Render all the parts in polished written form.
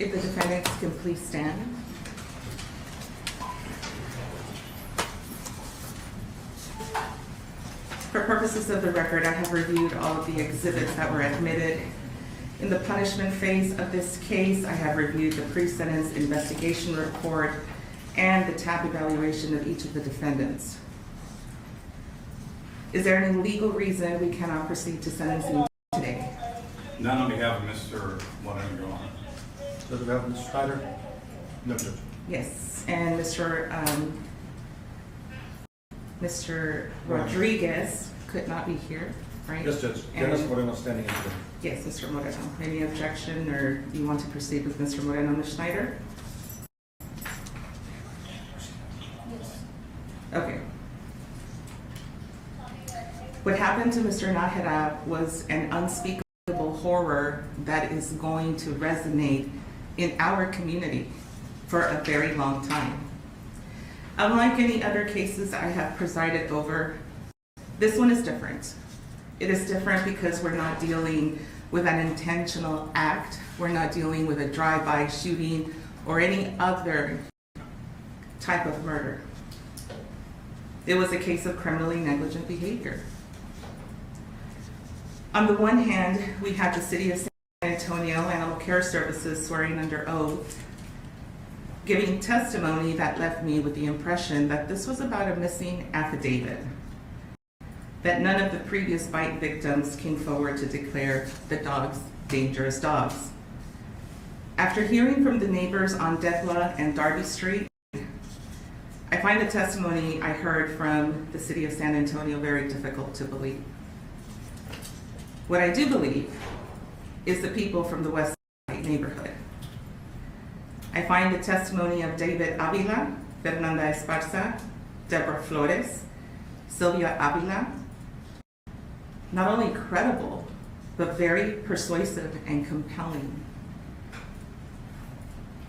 If the defendants can please stand. For purposes of the record, I have reviewed all of the exhibits that were admitted. In the punishment phase of this case, I have reviewed the pre-sentence investigation report and the TAP evaluation of each of the defendants. Is there any legal reason we cannot proceed to sentencing today? None on behalf of Mr. Moreno, Your Honor. Does it have Mr. Schneider? No, Judge. Yes, and Mr. Rodriguez could not be here, right? Yes, Judge. Dennis Moreno standing in today. Yes, Mr. Moreno. Any objection, or you want to proceed with Mr. Moreno, Ms. Schneider? Okay. What happened to Mr. Nájera was an unspeakable horror that is going to resonate in our community for a very long time. Unlike any other cases I have presided over, this one is different. It is different because we're not dealing with an intentional act. We're not dealing with a drive-by shooting or any other type of murder. It was a case of criminally negligent behavior. On the one hand, we had the City of San Antonio Animal Care Services swearing under oath, giving testimony that left me with the impression that this was about a missing affidavit, that none of the previous bite victims came forward to declare the dogs dangerous dogs. After hearing from the neighbors on Debla and Darby Street, I find the testimony I heard from the City of San Antonio very difficult to believe. What I do believe is the people from the West Side neighborhood. I find the testimony of David Avila, Fernanda Esparza, Deborah Flores, Sylvia Avila, not only credible, but very persuasive and compelling.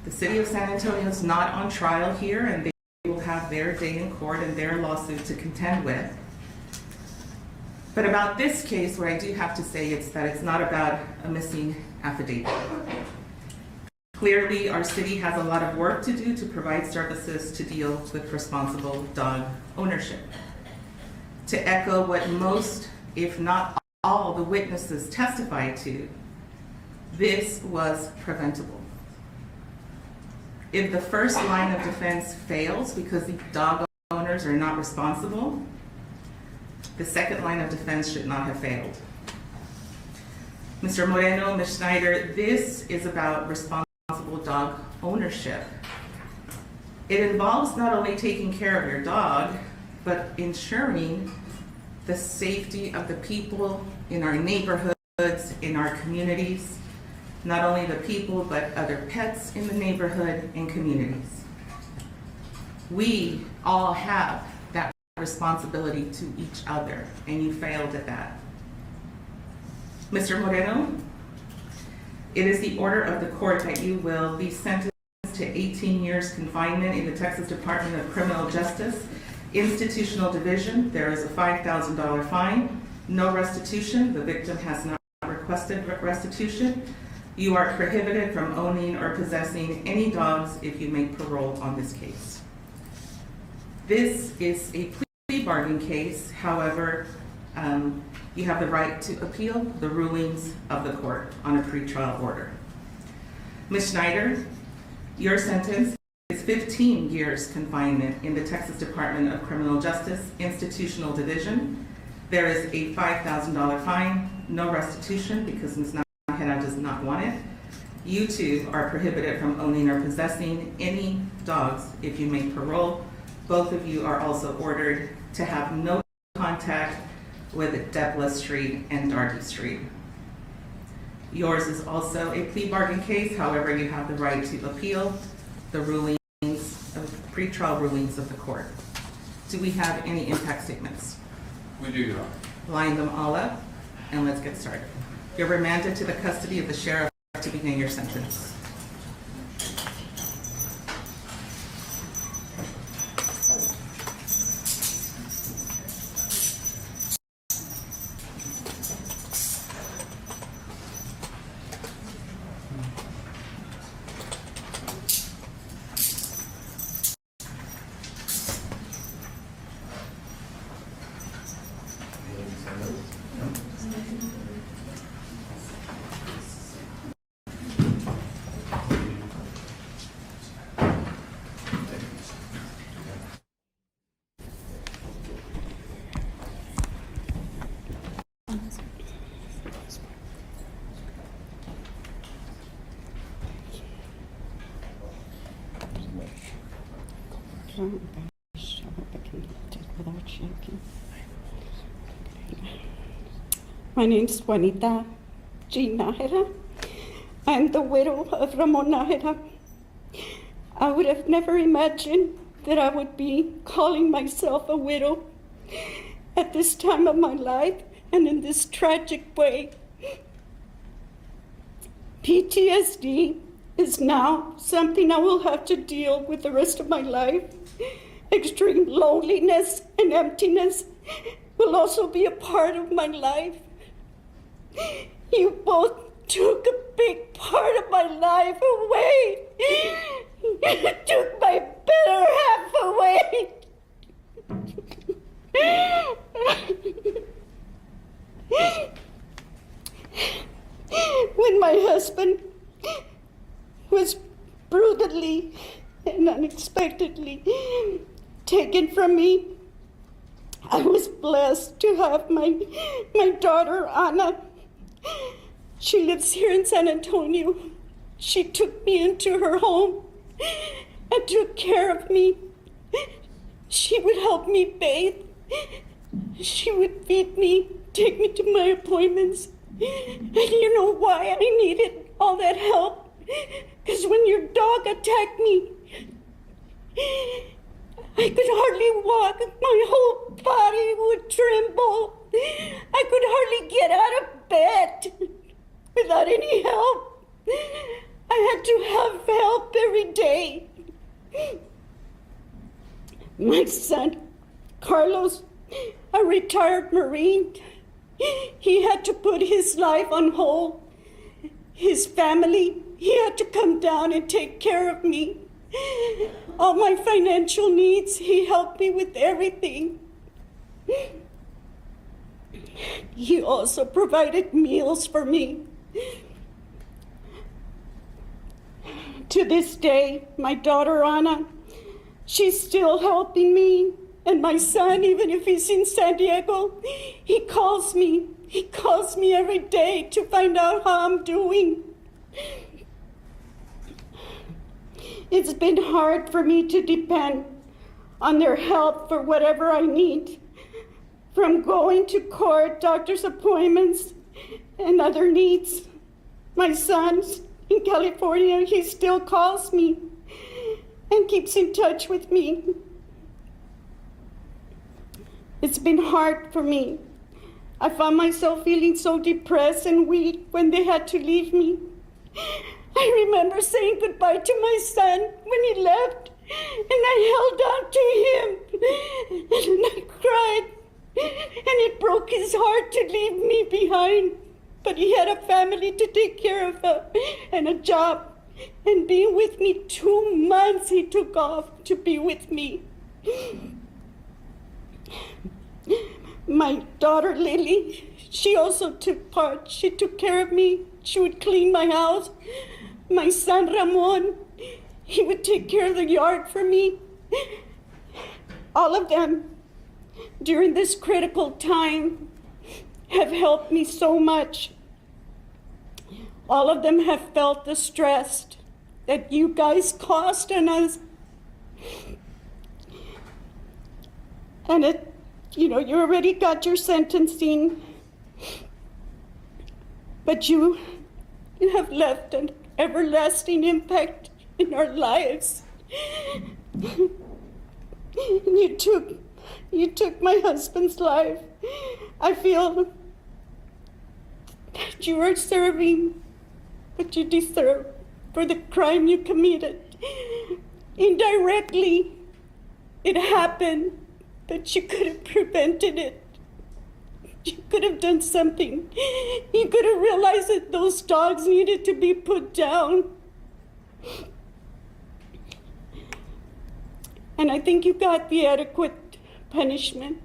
The City of San Antonio is not on trial here, and they will have their day in court and their lawsuit to contend with. But about this case, what I do have to say is that it's not about a missing affidavit. Clearly, our city has a lot of work to do to provide services to deal with responsible dog ownership. To echo what most, if not all, the witnesses testified to, this was preventable. If the first line of defense fails because the dog owners are not responsible, the second line of defense should not have failed. Mr. Moreno, Ms. Schneider, this is about responsible dog ownership. It involves not only taking care of your dog, but ensuring the safety of the people in our neighborhoods, in our communities, not only the people, but other pets in the neighborhood and communities. We all have that responsibility to each other, and you failed at that. Mr. Moreno, it is the order of the court that you will be sentenced to 18 years confinement in the Texas Department of Criminal Justice, Institutional Division. There is a $5,000 fine, no restitution. The victim has not requested restitution. You are prohibited from owning or possessing any dogs if you make parole on this case. This is a plea bargain case. However, you have the right to appeal the rulings of the court on a pretrial order. Ms. Schneider, your sentence is 15 years confinement in the Texas Department of Criminal Justice, Institutional Division. There is a $5,000 fine, no restitution because Ms. Nájera does not want it. You too are prohibited from owning or possessing any dogs if you make parole. Both of you are also ordered to have no contact with Debla Street and Darby Street. Yours is also a plea bargain case. However, you have the right to appeal the rulings of pretrial rulings of the court. Do we have any impact statements? We do, Your Honor. Line them all up, and let's get started. You're remanded to the custody of the sheriff to begin your sentence. Gosh, I hope I can take without shaking. My name's Juanita G. Nájera. I'm the widow of Ramon Nájera. I would have never imagined that I would be calling myself a widow at this time of my life and in this tragic way. PTSD is now something I will have to deal with the rest of my life. Extreme loneliness and emptiness will also be a part of my life. You both took a big part of my life away. You took my better half away. When my husband was brutally and unexpectedly taken from me, I was blessed to have my daughter, Ana. She lives here in San Antonio. She took me into her home and took care of me. She would help me bathe. She would feed me, take me to my appointments. And you know why I needed all that help? Because when your dog attacked me, I could hardly walk. My whole body would tremble. I could hardly get out of bed without any help. I had to have help every day. My son, Carlos, a retired Marine, he had to put his life on hold. His family, he had to come down and take care of me. All my financial needs, he helped me with everything. He also provided meals for me. To this day, my daughter Ana, she's still helping me. And my son, even if he's in San Diego, he calls me. He calls me every day to find out how I'm doing. It's been hard for me to depend on their help for whatever I need. From going to court, doctor's appointments, and other needs. My son's in California, he still calls me and keeps in touch with me. It's been hard for me. I found myself feeling so depressed and weak when they had to leave me. I remember saying goodbye to my son when he left, and I held on to him, and I cried, and it broke his heart to leave me behind. But he had a family to take care of and a job, and being with me 2 months he took off to be with me. My daughter Lily, she also took part. She took care of me. She would clean my house. My son Ramon, he would take care of the yard for me. All of them, during this critical time, have helped me so much. All of them have felt the stress that you guys caused on us. And you already got your sentencing, but you have left an everlasting impact in our lives. You took my husband's life. I feel that you are serving what you deserve for the crime you committed. Indirectly, it happened, but you could have prevented it. You could have done something. You could have realized that those dogs needed to be put down. And I think you got the adequate punishment.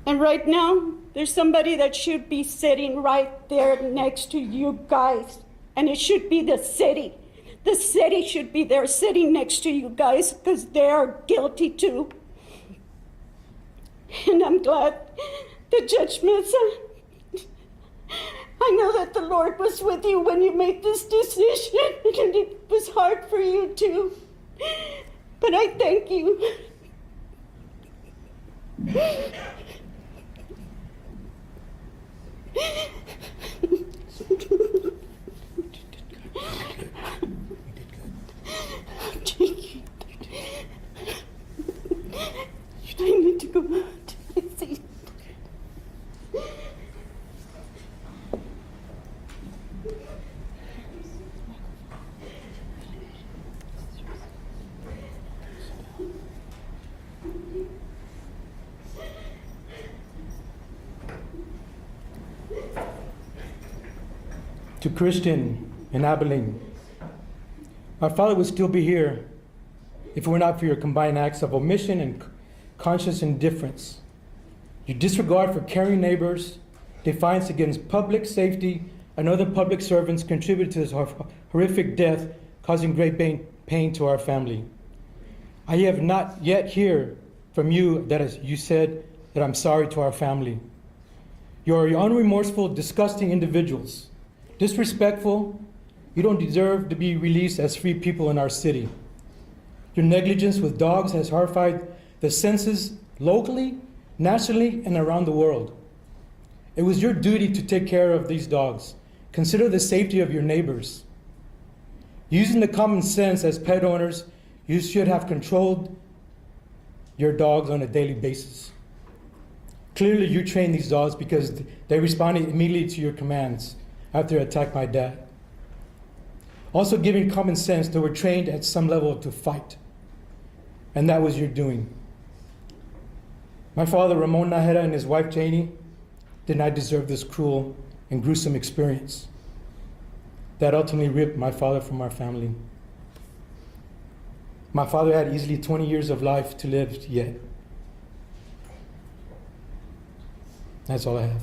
And right now, there's somebody that should be sitting right there next to you guys. And it should be the city. The city should be there sitting next to you guys because they are guilty too. And I'm glad that Judge Mesa, I know that the Lord was with you when you made this decision, and it was hard for you too. But I thank you. I need to go out. I see. To Christian and Abilene, our father would still be here if it were not for your combined acts of omission and conscious indifference. Your disregard for caring neighbors, defiance against public safety, and other public servants contributed to this horrific death, causing great pain to our family. I have not yet heard from you that as you said that I'm sorry to our family. You are unremorseful, disgusting individuals. Disrespectful, you don't deserve to be released as free people in our city. Your negligence with dogs has horrified the senses locally, nationally, and around the world. It was your duty to take care of these dogs. Consider the safety of your neighbors. Using the common sense as pet owners, you should have controlled your dogs on a daily basis. Clearly, you trained these dogs because they responded immediately to your commands after it attacked my dad. Also giving common sense, they were trained at some level to fight. And that was your doing. My father, Ramon Najera, and his wife, Janie, did not deserve this cruel and gruesome experience that ultimately ripped my father from our family. My father had easily 20 years of life to live yet. That's all I have.